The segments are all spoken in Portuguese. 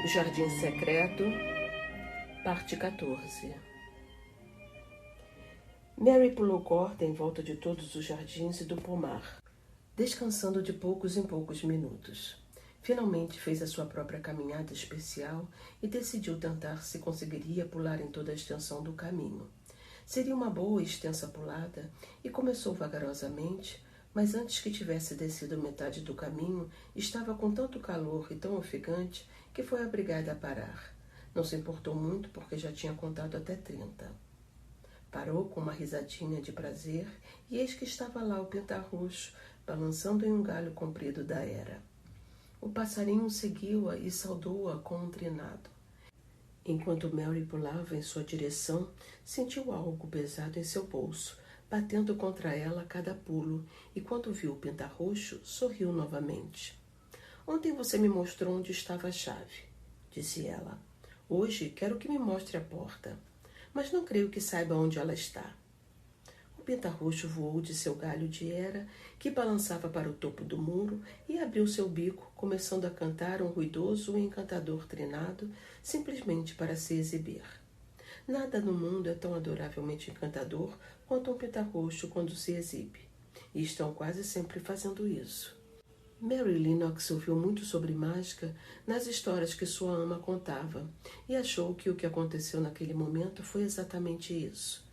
O Jardim Secreto, parte 14. Mary pulou corda em volta de todos os jardins e do pomar, descansando de poucos em poucos minutos. Finalmente fez a sua própria caminhada especial e decidiu tentar se conseguiria pular em toda a extensão do caminho. Seria uma boa e extensa pulada, e começou vagarosamente, mas antes que tivesse descido metade do caminho, estava com tanto calor e tão ofegante que foi obrigada a parar. Não se importou muito porque já tinha contado até 30. Parou com uma risadinha de prazer e eis que estava lá o pintarroxo, balançando em um galho comprido da era. O passarinho seguiu-a e saudou-a com um trinado. Enquanto Mary pulava em sua direção, sentiu algo pesado em seu bolso, batendo contra ela a cada pulo, e quando viu o pintarroxo, sorriu novamente. "Ontem você me mostrou onde estava a chave", disse ela. "Hoje quero que me mostre a porta, mas não creio que saiba onde ela está." O pintarroxo voou de seu galho de era, que balançava para o topo do muro, e abriu seu bico, começando a cantar um ruidoso e encantador trinado, simplesmente para se exibir. Nada no mundo é tão adoravelmente encantador quanto um pintarroxo quando se exibe, e estão quase sempre fazendo isso. Mary Lennox ouviu muito sobre mágica nas histórias que sua ama contava, e achou que o que aconteceu naquele momento foi exatamente isso.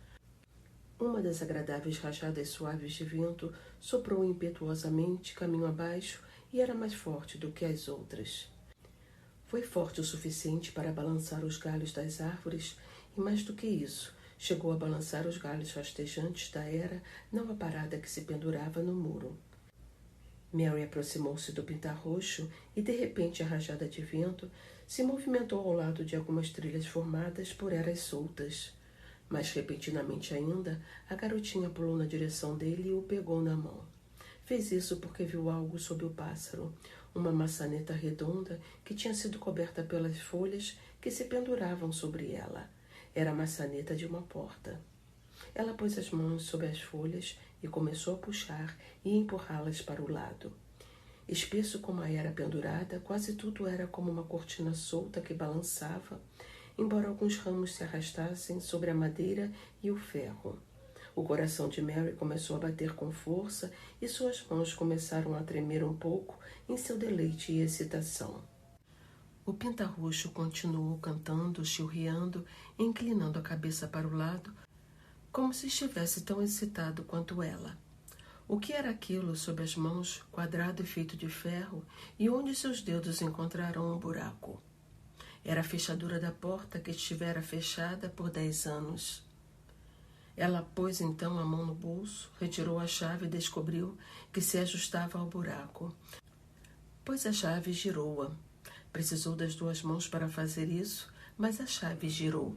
Uma das agradáveis rajadas suaves de vento soprou impetuosamente caminho abaixo e era mais forte do que as outras. Foi forte o suficiente para balançar os galhos das árvores e, mais do que isso, chegou a balançar os galhos rastejantes da era não aparada que se pendurava no muro. Mary aproximou-se do pintarroxo e, de repente, a rajada de vento se movimentou ao lado de algumas trilhas formadas por eras soltas. Mais repentinamente ainda, a garotinha pulou na direção dele e o pegou na mão. Fez isso porque viu algo sob o pássaro, uma maçaneta redonda que tinha sido coberta pelas folhas que se penduravam sobre ela. Era a maçaneta de uma porta. Ela pôs as mãos sob as folhas e começou a puxar e empurrá-las para o lado. Espesso como a era pendurada, quase tudo era como uma cortina solta que balançava, embora alguns ramos se arrastassem sobre a madeira e o ferro. O coração de Mary começou a bater com força e suas mãos começaram a tremer um pouco em seu deleite e excitação. O pintarroxo continuou cantando, chilreando, inclinando a cabeça para o lado, como se estivesse tão excitado quanto ela. O que era aquilo sob as mãos, quadrado e feito de ferro, e onde seus dedos encontraram um buraco? Era a fechadura da porta que estivera fechada por 10 anos. Ela pôs então a mão no bolso, retirou a chave e descobriu que se ajustava ao buraco. Pois a chave girou-a. Precisou das 2 mãos para fazer isso, mas a chave girou.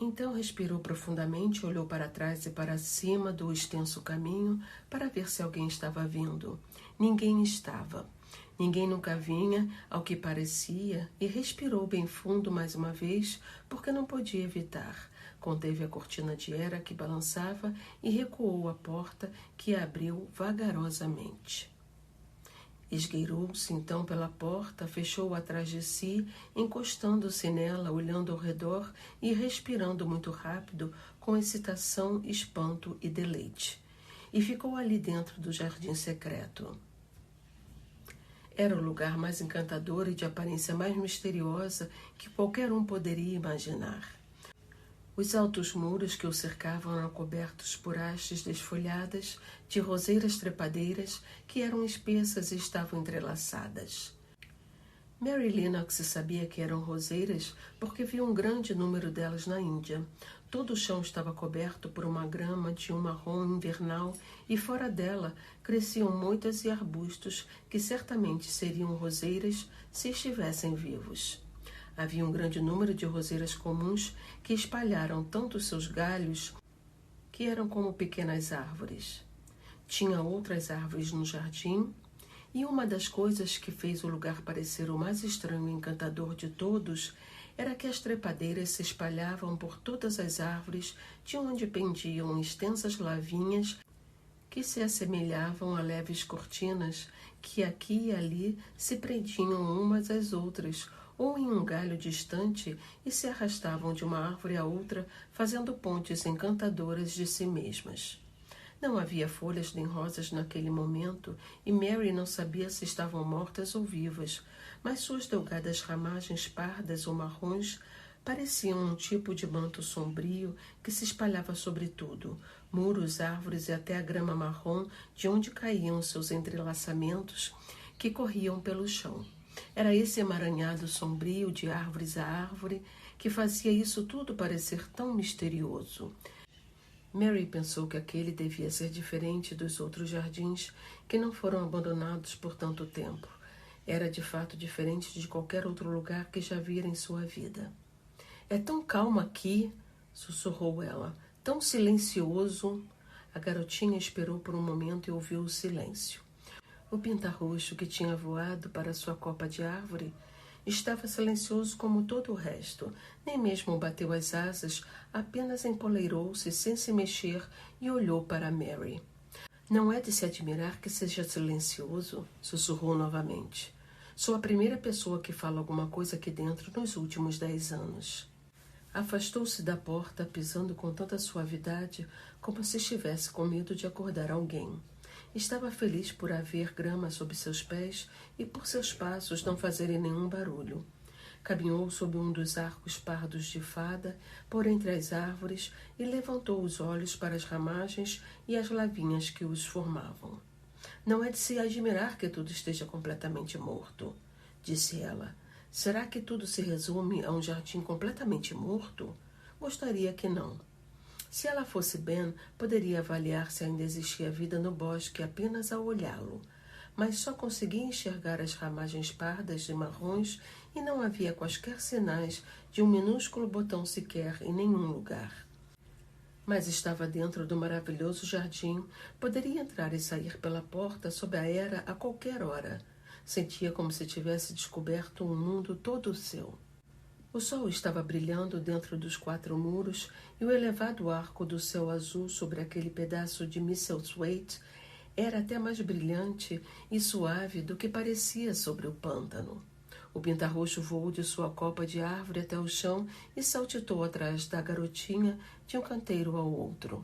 Então respirou profundamente, olhou para trás e para cima do extenso caminho para ver se alguém estava vindo. Ninguém estava. Ninguém nunca vinha, ao que parecia, e respirou bem fundo mais uma vez, porque não podia evitar. Conteve a cortina de era que balançava e recuou a porta, que abriu vagarosamente. Esgueirou-se então pela porta, fechou-a atrás de si, encostando-se nela, olhando ao redor e respirando muito rápido, com excitação, espanto e deleite. E ficou ali dentro do jardim secreto. Era o lugar mais encantador e de aparência mais misteriosa que qualquer um poderia imaginar. Os altos muros que o cercavam eram cobertos por hastes desfolhadas de roseiras trepadeiras que eram espessas e estavam entrelaçadas. Mary Lennox sabia que eram roseiras porque viu um grande número delas na Índia. Todo o chão estava coberto por uma grama de um marrom invernal e fora dela cresciam moitas e arbustos que certamente seriam roseiras se estivessem vivos. Havia um grande número de roseiras comuns que espalharam tanto seus galhos que eram como pequenas árvores. Tinha outras árvores no jardim, e uma das coisas que fez o lugar parecer o mais estranho e encantador de todos era que as trepadeiras se espalhavam por todas as árvores, de onde pendiam extensas lavinhas que se assemelhavam a leves cortinas que aqui e ali se prendiam umas às outras, ou em um galho distante e se arrastavam de uma árvore a outra, fazendo pontes encantadoras de si mesmas. Não havia folhas nem rosas naquele momento, e Mary não sabia se estavam mortas ou vivas, mas suas delgadas ramagens pardas ou marrons pareciam um tipo de manto sombrio que se espalhava sobre tudo, muros, árvores e até a grama marrom de onde caíam seus entrelaçamentos que corriam pelo chão. Era esse emaranhado sombrio de árvores a árvore que fazia isso tudo parecer tão misterioso. Mary pensou que aquele devia ser diferente dos outros jardins que não foram abandonados por tanto tempo. Era de fato diferente de qualquer outro lugar que já vira em sua vida. É tão calmo aqui, sussurrou ela, tão silencioso. A garotinha esperou por um momento e ouviu o silêncio. O pintarroxo que tinha voado para sua copa de árvore estava silencioso como todo o resto, nem mesmo bateu as asas, apenas empoleirou-se sem se mexer e olhou para Mary. Não é de se admirar que seja silencioso, sussurrou novamente. Sou a primeira pessoa que fala alguma coisa aqui dentro nos últimos 10 anos. Afastou-se da porta, pisando com tanta suavidade como se estivesse com medo de acordar alguém. Estava feliz por haver grama sob seus pés e por seus passos não fazerem nenhum barulho. Caminhou sob um dos arcos pardos de fada, por entre as árvores, e levantou os olhos para as ramagens e as lavinhas que os formavam. Não é de se admirar que tudo esteja completamente morto, disse ela. Será que tudo se resume a um jardim completamente morto? Gostaria que não. Se ela fosse Ben, poderia avaliar se ainda existia vida no bosque apenas ao olhá-lo, mas só conseguia enxergar as ramagens pardas e marrons e não havia quaisquer sinais de um minúsculo botão sequer em nenhum lugar. Mas estava dentro do maravilhoso jardim, poderia entrar e sair pela porta sob a era a qualquer hora. Sentia como se tivesse descoberto um mundo todo seu. O sol estava brilhando dentro dos 4 muros e o elevado arco do céu azul sobre aquele pedaço de Misselthwaite era até mais brilhante e suave do que parecia sobre o pântano. O pintarroxo voou de sua copa de árvore até o chão e saltitou atrás da garotinha de um canteiro ao outro.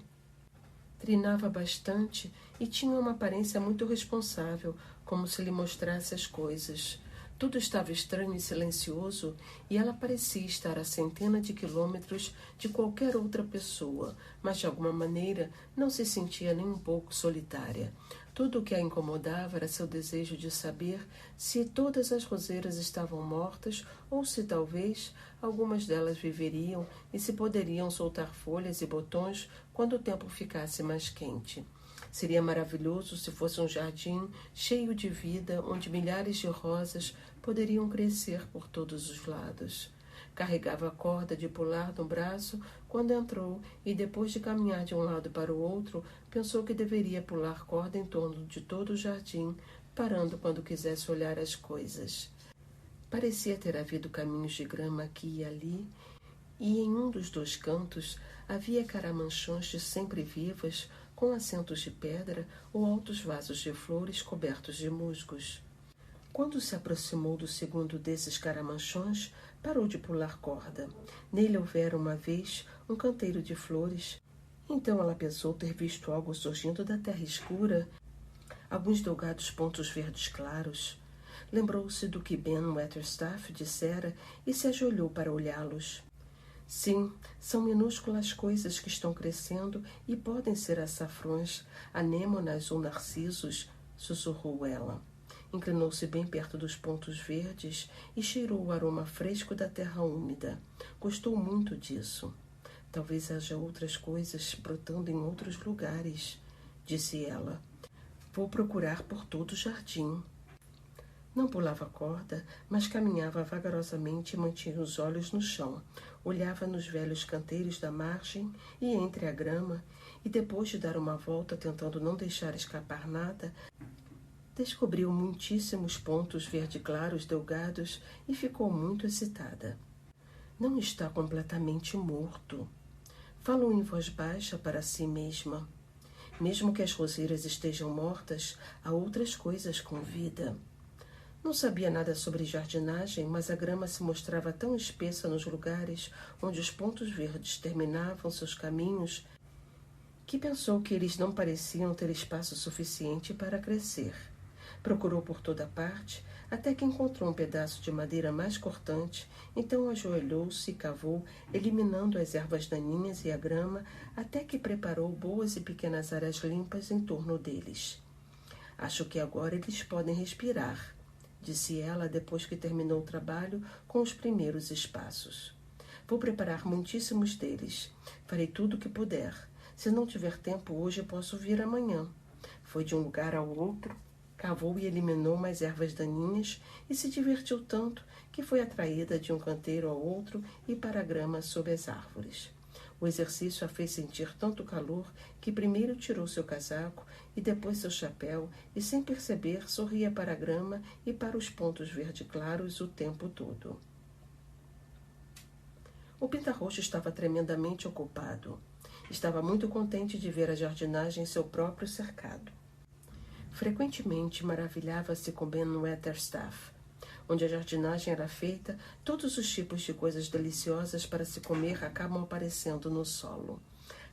Trinava bastante e tinha uma aparência muito responsável, como se lhe mostrasse as coisas. Tudo estava estranho e silencioso e ela parecia estar a centenas de quilômetros de qualquer outra pessoa, mas de alguma maneira não se sentia nem um pouco solitária. Tudo o que a incomodava era seu desejo de saber se todas as roseiras estavam mortas ou se talvez algumas delas viveriam e se poderiam soltar folhas e botões quando o tempo ficasse mais quente. Seria maravilhoso se fosse um jardim cheio de vida, onde milhares de rosas poderiam crescer por todos os lados. Carregava a corda de pular no braço quando entrou e, depois de caminhar de um lado para o outro, pensou que deveria pular corda em torno de todo o jardim, parando quando quisesse olhar as coisas. Parecia ter havido caminhos de grama aqui e ali, e em um dos 2 cantos havia caramanchões de sempre vivas, com assentos de pedra ou altos vasos de flores cobertos de musgos. Quando se aproximou do segundo desses caramanchões, parou de pular corda. Nele houvera uma vez um canteiro de flores. Então ela pensou ter visto algo surgindo da terra escura, alguns delgados pontos verdes claros. Lembrou-se do que Ben Weatherstaff dissera e se ajoelhou para olhá-los. Sim, são minúsculas coisas que estão crescendo e podem ser açafrões, anêmonas ou narcisos, sussurrou ela. Inclinou-se bem perto dos pontos verdes e cheirou o aroma fresco da terra úmida. Gostou muito disso. Talvez haja outras coisas brotando em outros lugares, disse ela. Vou procurar por todo o jardim. Não pulava corda, mas caminhava vagarosamente e mantinha os olhos no chão. Olhava nos velhos canteiros da margem e entre a grama, e depois de dar uma volta tentando não deixar escapar nada, descobriu muitíssimos pontos verde claros delgados e ficou muito excitada. Não está completamente morto. Falou em voz baixa para si mesma. Mesmo que as roseiras estejam mortas, há outras coisas com vida. Não sabia nada sobre jardinagem, mas a grama se mostrava tão espessa nos lugares onde os pontos verdes terminavam seus caminhos que pensou que eles não pareciam ter espaço suficiente para crescer. Procurou por toda parte, até que encontrou um pedaço de madeira mais cortante, então ajoelhou-se e cavou, eliminando as ervas daninhas e a grama, até que preparou boas e pequenas áreas limpas em torno deles. Acho que agora eles podem respirar, disse ela depois que terminou o trabalho com os primeiros espaços. Vou preparar muitíssimos deles. Farei tudo o que puder. Se não tiver tempo hoje, posso vir amanhã. Foi de um lugar ao outro, cavou e eliminou mais ervas daninhas e se divertiu tanto que foi atraída de um canteiro ao outro e para a grama sob as árvores. O exercício a fez sentir tanto calor que primeiro tirou seu casaco e depois seu chapéu e, sem perceber, sorria para a grama e para os pontos verde claros o tempo todo. O pinta-roxo estava tremendamente ocupado. Estava muito contente de ver a jardinagem em seu próprio cercado. Frequentemente maravilhava-se com Ben Weatherstaff. Onde a jardinagem era feita, todos os tipos de coisas deliciosas para se comer acabam aparecendo no solo.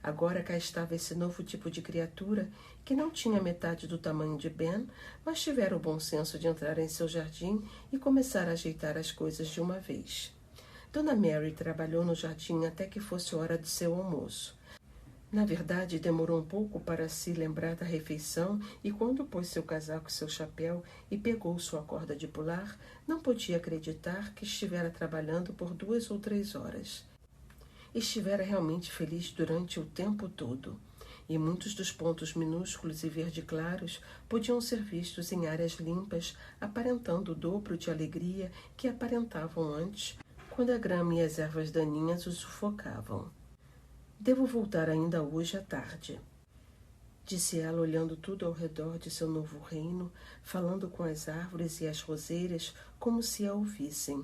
Agora cá estava esse novo tipo de criatura que não tinha metade do tamanho de Ben, mas tivera o bom senso de entrar em seu jardim e começar a ajeitar as coisas de uma vez. Dona Mary trabalhou no jardim até que fosse hora de seu almoço. Na verdade, demorou um pouco para se lembrar da refeição e quando pôs seu casaco e seu chapéu e pegou sua corda de pular, não podia acreditar que estivera trabalhando por 2 ou 3 horas. Estivera realmente feliz durante o tempo todo, e muitos dos pontos minúsculos e verde claros podiam ser vistos em áreas limpas, aparentando o dobro de alegria que aparentavam antes, quando a grama e as ervas daninhas o sufocavam. Devo voltar ainda hoje à tarde, disse ela, olhando tudo ao redor de seu novo reino, falando com as árvores e as roseiras como se a ouvissem.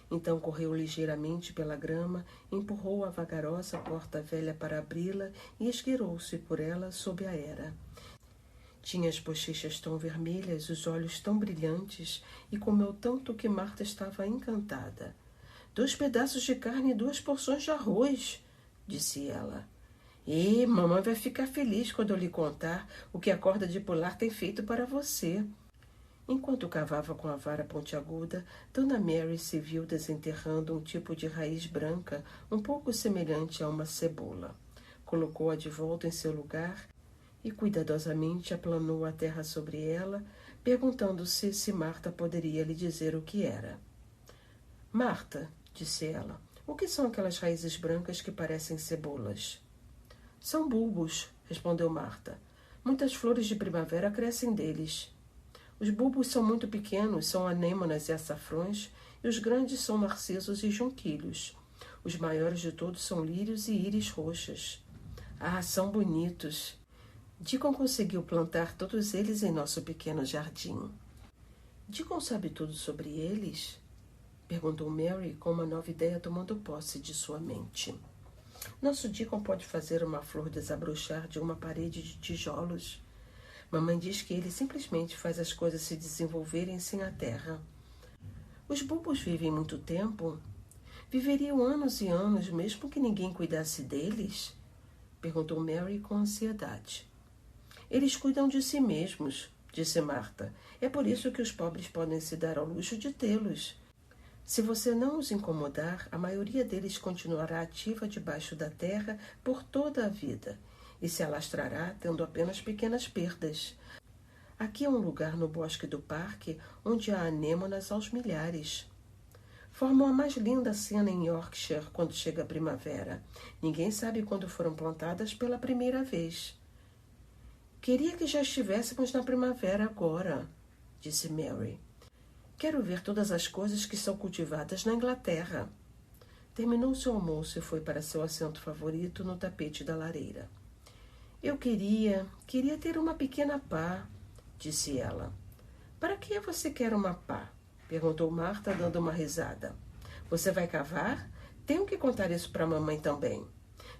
Então correu ligeiramente pela grama, empurrou a vagarosa porta velha para abri-la e esgueirou-se por ela sob a era. Tinha as bochechas tão vermelhas, os olhos tão brilhantes, e comeu tanto que Marta estava encantada. 2 pedaços de carne e 2 porções de arroz, disse ela. E mamãe vai ficar feliz quando eu lhe contar o que a corda de pular tem feito para você. Enquanto cavava com a vara pontiaguda, Dona Mary se viu desenterrando um tipo de raiz branca um pouco semelhante a uma cebola. Colocou-a de volta em seu lugar e cuidadosamente aplanou a terra sobre ela, perguntando-se se Marta poderia lhe dizer o que era. Marta, disse ela, o que são aquelas raízes brancas que parecem cebolas? São bulbos, respondeu Marta. Muitas flores de primavera crescem deles. Os bulbos são muito pequenos, são anêmonas e açafrões, e os grandes são narcisos e junquilhos. Os maiores de todos são lírios e íris roxas. Ah, são bonitos. Deacon conseguiu plantar todos eles em nosso pequeno jardim. Deacon sabe tudo sobre eles? Perguntou Mary, com uma nova ideia tomando posse de sua mente. Nosso Deacon pode fazer uma flor desabrochar de uma parede de tijolos. Mamãe diz que ele simplesmente faz as coisas se desenvolverem sem a terra. Os bulbos vivem muito tempo? Viveriam anos e anos, mesmo que ninguém cuidasse deles? Perguntou Mary com ansiedade. Eles cuidam de si mesmos, disse Marta. É por isso que os pobres podem se dar ao luxo de tê-los. Se você não os incomodar, a maioria deles continuará ativa debaixo da terra por toda a vida e se alastrará tendo apenas pequenas perdas. Aqui é um lugar no bosque do parque onde há anêmonas aos milhares. Formam a mais linda cena em Yorkshire quando chega a primavera. Ninguém sabe quando foram plantadas pela primeira vez. Queria que já estivéssemos na primavera agora, disse Mary. Quero ver todas as coisas que são cultivadas na Inglaterra. Terminou seu almoço e foi para seu assento favorito no tapete da lareira. Eu queria ter uma pequena pá, disse ela. Para que você quer uma pá? Perguntou Marta, dando uma risada. Você vai cavar? Tenho que contar isso para a mamãe também.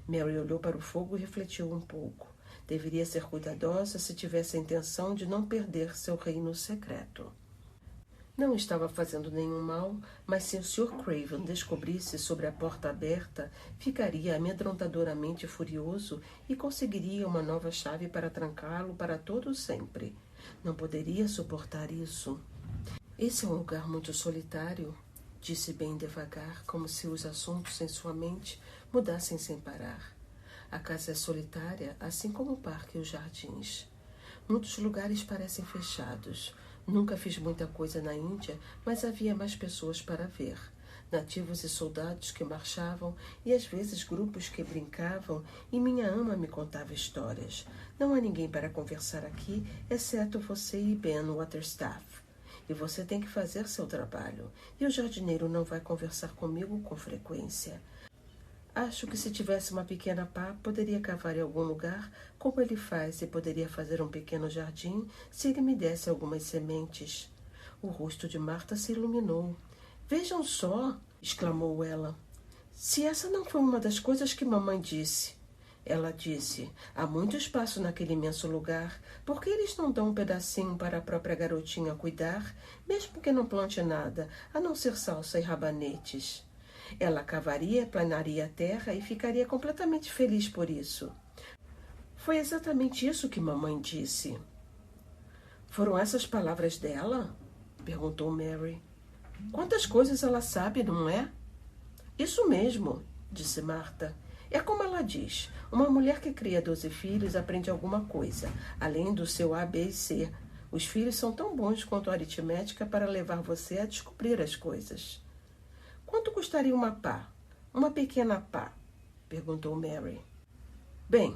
Mary olhou para o fogo e refletiu um pouco. Deveria ser cuidadosa se tivesse a intenção de não perder seu reino secreto. Não estava fazendo nenhum mal, mas se o Sr. Craven descobrisse sobre a porta aberta, ficaria amedrontadoramente furioso e conseguiria uma nova chave para trancá-lo para todo sempre. Não poderia suportar isso. Esse é um lugar muito solitário, disse bem devagar, como se os assuntos em sua mente mudassem sem parar. A casa é solitária, assim como o parque e os jardins. Muitos lugares parecem fechados. Nunca fiz muita coisa na Índia, mas havia mais pessoas para ver. Nativos e soldados que marchavam e às vezes grupos que brincavam, e minha ama me contava histórias. Não há ninguém para conversar aqui, exceto você e Ben Waterstaff. E você tem que fazer seu trabalho, e o jardineiro não vai conversar comigo com frequência. Acho que se tivesse uma pequena pá, poderia cavar em algum lugar, como ele faz, e poderia fazer um pequeno jardim se ele me desse algumas sementes. O rosto de Marta se iluminou. Vejam só, exclamou ela. Se essa não foi uma das coisas que mamãe disse. Ela disse, há muito espaço naquele imenso lugar. Por que eles não dão um pedacinho para a própria garotinha cuidar, mesmo que não plante nada, a não ser salsa e rabanetes? Ela cavaria, planaria a terra e ficaria completamente feliz por isso. Foi exatamente isso que mamãe disse. Foram essas palavras dela? Perguntou Mary. Quantas coisas ela sabe, não é? Isso mesmo, disse Marta. É como ela diz, uma mulher que cria 12 filhos aprende alguma coisa, além do seu A, B e C. Os filhos são tão bons quanto a aritmética para levar você a descobrir as coisas. Quanto custaria uma pá? Uma pequena pá? Perguntou Mary. Bem,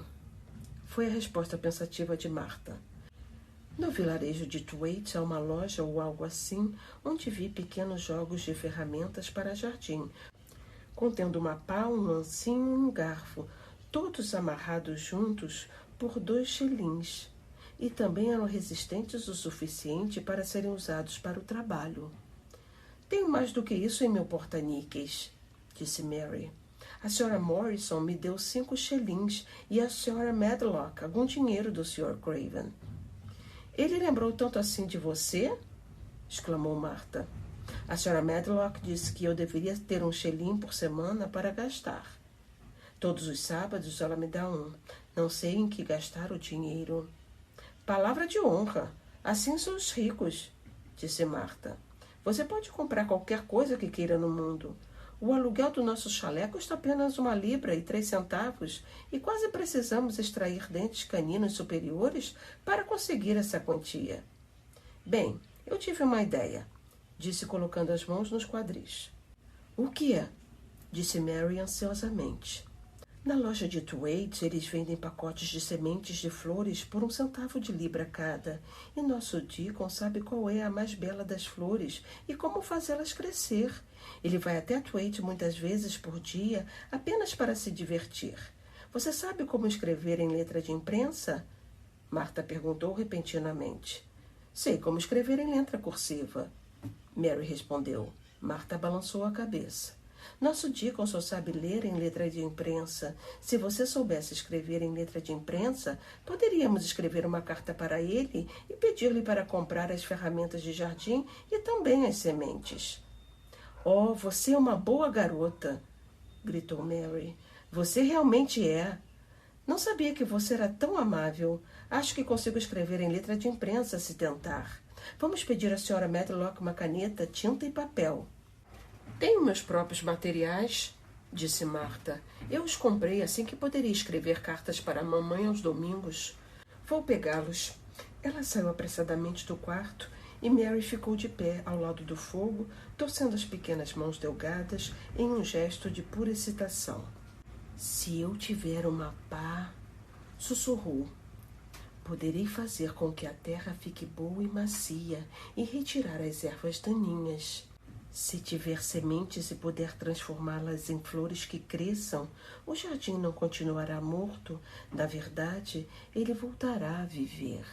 foi a resposta pensativa de Marta. No vilarejo de Thwaite há uma loja ou algo assim, onde vi pequenos jogos de ferramentas para jardim, contendo uma pá, um lancinho e um garfo, todos amarrados juntos por 2 shillings, e também eram resistentes o suficiente para serem usados para o trabalho. Tenho mais do que isso em meu porta-níqueis, disse Mary. A Sra. Morrison me deu 5 shillings e a Sra. Medlock algum dinheiro do Sr. Craven. Ele lembrou tanto assim de você? Exclamou Marta. A Sra. Medlock disse que eu deveria ter 1 shilling por semana para gastar. Todos os sábados ela me dá 1. Não sei em que gastar o dinheiro. Palavra de honra. Assim são os ricos, disse Marta. Você pode comprar qualquer coisa que queira no mundo. O aluguel do nosso chalé custa apenas 1 libra e 3 centavos e quase precisamos extrair dentes caninos superiores para conseguir essa quantia. Bem, eu tive uma ideia, disse colocando as mãos nos quadris. O que é? Disse Mary ansiosamente. Na loja de Thwaite, eles vendem pacotes de sementes de flores por 1 centavo de libra cada, e nosso Deacon sabe qual é a mais bela das flores e como fazê-las crescer. Ele vai até Thwaite muitas vezes por dia, apenas para se divertir. Você sabe como escrever em letra de imprensa? Marta perguntou repentinamente. Sei como escrever em letra cursiva. Mary respondeu. Marta balançou a cabeça. Nosso Deacon só sabe ler em letra de imprensa. Se você soubesse escrever em letra de imprensa, poderíamos escrever uma carta para ele e pedir-lhe para comprar as ferramentas de jardim e também as sementes. Oh, você é uma boa garota, gritou Mary. Você realmente é. Não sabia que você era tão amável. Acho que consigo escrever em letra de imprensa se tentar. Vamos pedir à Sra. Medlock uma caneta, tinta e papel. Tenho meus próprios materiais, disse Marta. Eu os comprei assim que poderia escrever cartas para a mamãe aos domingos. Vou pegá-los. Ela saiu apressadamente do quarto e Mary ficou de pé ao lado do fogo, torcendo as pequenas mãos delgadas em um gesto de pura excitação. Se eu tiver uma pá, sussurrou. Poderei fazer com que a terra fique boa e macia e retirar as ervas daninhas. Se tiver sementes e puder transformá-las em flores que cresçam, o jardim não continuará morto. Na verdade, ele voltará a viver.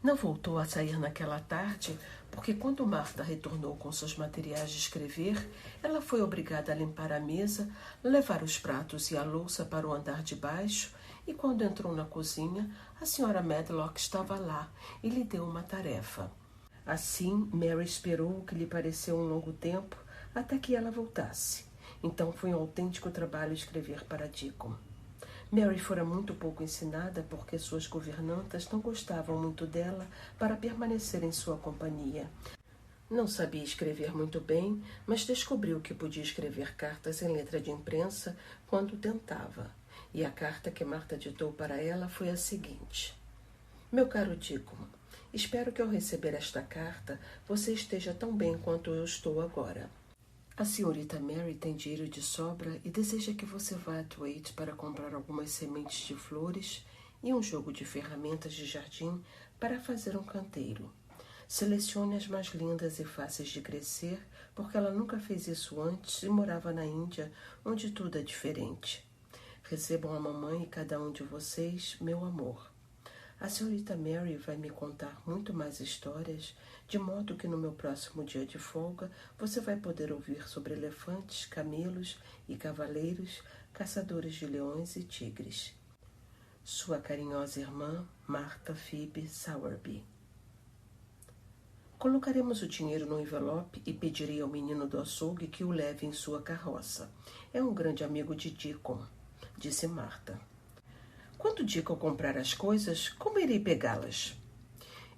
Não voltou a sair naquela tarde, porque quando Marta retornou com seus materiais de escrever, ela foi obrigada a limpar a mesa, levar os pratos e a louça para o andar de baixo, e quando entrou na cozinha, a Sra. Medlock estava lá e lhe deu uma tarefa. Assim, Mary esperou o que lhe pareceu um longo tempo até que ela voltasse. Então foi um autêntico trabalho escrever para Deacon. Mary fora muito pouco ensinada porque suas governantas não gostavam muito dela para permanecer em sua companhia. Não sabia escrever muito bem, mas descobriu que podia escrever cartas em letra de imprensa quando tentava. E a carta que Marta ditou para ela foi a seguinte: Meu caro Deacon, espero que ao receber esta carta você esteja tão bem quanto eu estou agora. A senhorita Mary tem dinheiro de sobra e deseja que você vá a Thwaite para comprar algumas sementes de flores e um jogo de ferramentas de jardim para fazer um canteiro. Selecione as mais lindas e fáceis de crescer, porque ela nunca fez isso antes e morava na Índia, onde tudo é diferente. Recebam a mamãe e cada um de vocês, meu amor. A senhorita Mary vai me contar muito mais histórias, de modo que no meu próximo dia de folga você vai poder ouvir sobre elefantes, camelos e cavaleiros, caçadores de leões e tigres. Sua carinhosa irmã, Martha Phoebe Sowerby. Colocaremos o dinheiro no envelope e pedirei ao menino do açougue que o leve em sua carroça. É um grande amigo de Deacon, disse Martha. Quando Deacon comprar as coisas, como irei pegá-las?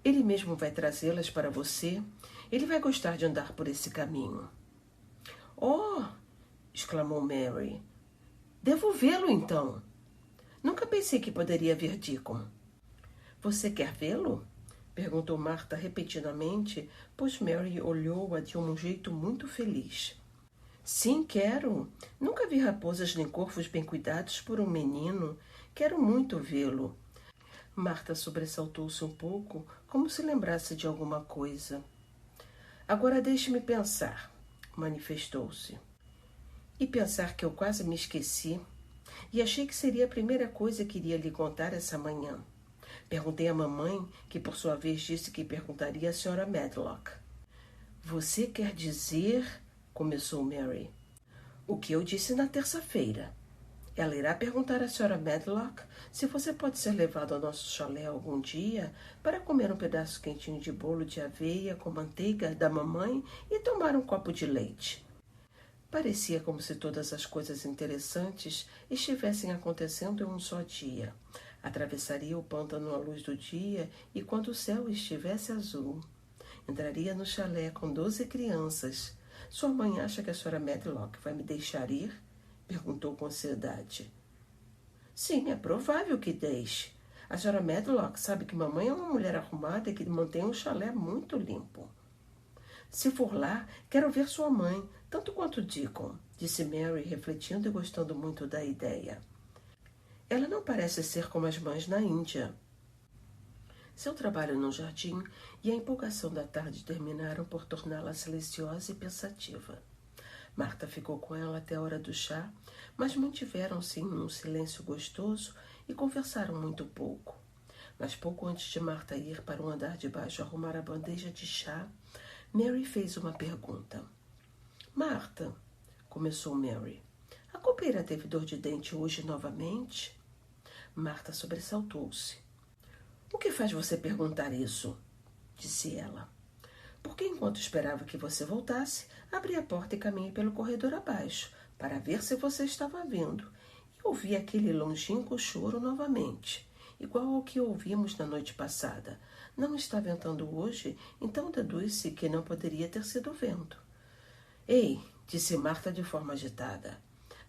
Ele mesmo vai trazê-las para você. Ele vai gostar de andar por esse caminho. Oh! Exclamou Mary. Devo vê-lo, então. Nunca pensei que poderia ver Deacon. Você quer vê-lo? Perguntou Martha repetidamente, pois Mary olhou-a de um jeito muito feliz. Sim, quero. Nunca vi raposas nem corvos bem cuidados por um menino. Quero muito vê-lo. Martha sobressaltou-se um pouco, como se lembrasse de alguma coisa. Agora deixe-me pensar, manifestou-se. E pensar que eu quase me esqueci. E achei que seria a primeira coisa que iria lhe contar essa manhã. Perguntei à mamãe, que por sua vez disse que perguntaria à senhora Medlock. Você quer dizer... começou Mary. O que eu disse na terça-feira. Ela irá perguntar à senhora Medlock se você pode ser levado ao nosso chalé algum dia para comer um pedaço quentinho de bolo de aveia com manteiga da mamãe e tomar um copo de leite. Parecia como se todas as coisas interessantes estivessem acontecendo em um só dia. Atravessaria o pântano à luz do dia e quando o céu estivesse azul. Entraria no chalé com 12 crianças. Sua mãe acha que a senhora Medlock vai me deixar ir? Perguntou com ansiedade. Sim, é provável que deixe. A senhora Medlock sabe que mamãe é uma mulher arrumada e que mantém um chalé muito limpo. Se for lá, quero ver sua mãe, tanto quanto Deacon, disse Mary, refletindo e gostando muito da ideia. Ela não parece ser como as mães na Índia. Seu trabalho no jardim e a empolgação da tarde terminaram por torná-la silenciosa e pensativa. Martha ficou com ela até a hora do chá, mas mantiveram-se em um silêncio gostoso e conversaram muito pouco. Mas pouco antes de Martha ir para o andar de baixo arrumar a bandeja de chá, Mary fez uma pergunta. Martha, começou Mary, a copeira teve dor de dente hoje novamente? Martha sobressaltou-se. O que faz você perguntar isso? Disse ela. Porque enquanto esperava que você voltasse, abri a porta e caminhei pelo corredor abaixo, para ver se você estava vindo, e ouvi aquele longínquo choro novamente, igual ao que ouvimos na noite passada. Não está ventando hoje, então deduz-se que não poderia ter sido vento. Ei, disse Martha de forma agitada,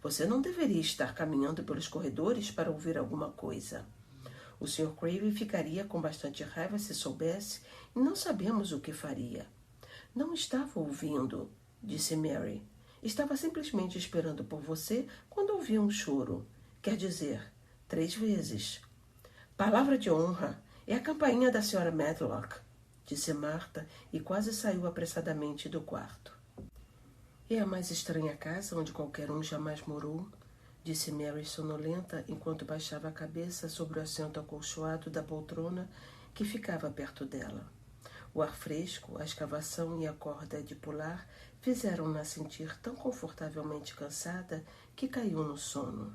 você não deveria estar caminhando pelos corredores para ouvir alguma coisa. O Sr. Craven ficaria com bastante raiva se soubesse e não sabemos o que faria. Não estava ouvindo, disse Mary. Estava simplesmente esperando por você quando ouvi um choro. Quer dizer, 3 vezes. Palavra de honra, é a campainha da Sra. Medlock, disse Martha e quase saiu apressadamente do quarto. É a mais estranha casa onde qualquer um jamais morou, disse Mary sonolenta enquanto baixava a cabeça sobre o assento acolchoado da poltrona que ficava perto dela. O ar fresco, a escavação e a corda de pular fizeram-na sentir tão confortavelmente cansada que caiu no sono.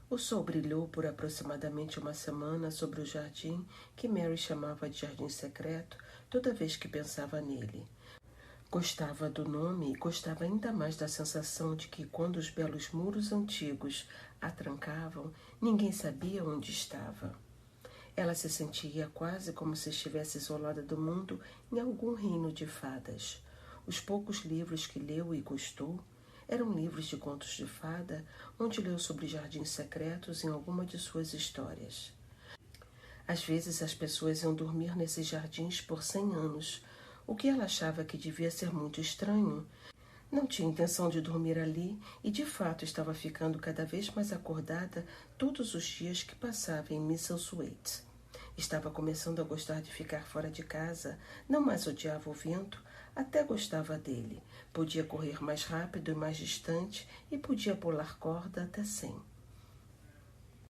O sol brilhou por aproximadamente uma semana sobre o jardim que Mary chamava de jardim secreto toda vez que pensava nele. Gostava do nome e gostava ainda mais da sensação de que, quando os belos muros antigos a trancavam, ninguém sabia onde estava. Ela se sentia quase como se estivesse isolada do mundo em algum reino de fadas. Os poucos livros que leu e gostou eram livros de contos de fada, onde leu sobre jardins secretos em alguma de suas histórias. Às vezes as pessoas iam dormir nesses jardins por 100 anos, o que ela achava que devia ser muito estranho. Não tinha intenção de dormir ali e, de fato, estava ficando cada vez mais acordada todos os dias que passava em Misselthwaite. Estava começando a gostar de ficar fora de casa, não mais odiava o vento, até gostava dele. Podia correr mais rápido e mais distante e podia pular corda até 100.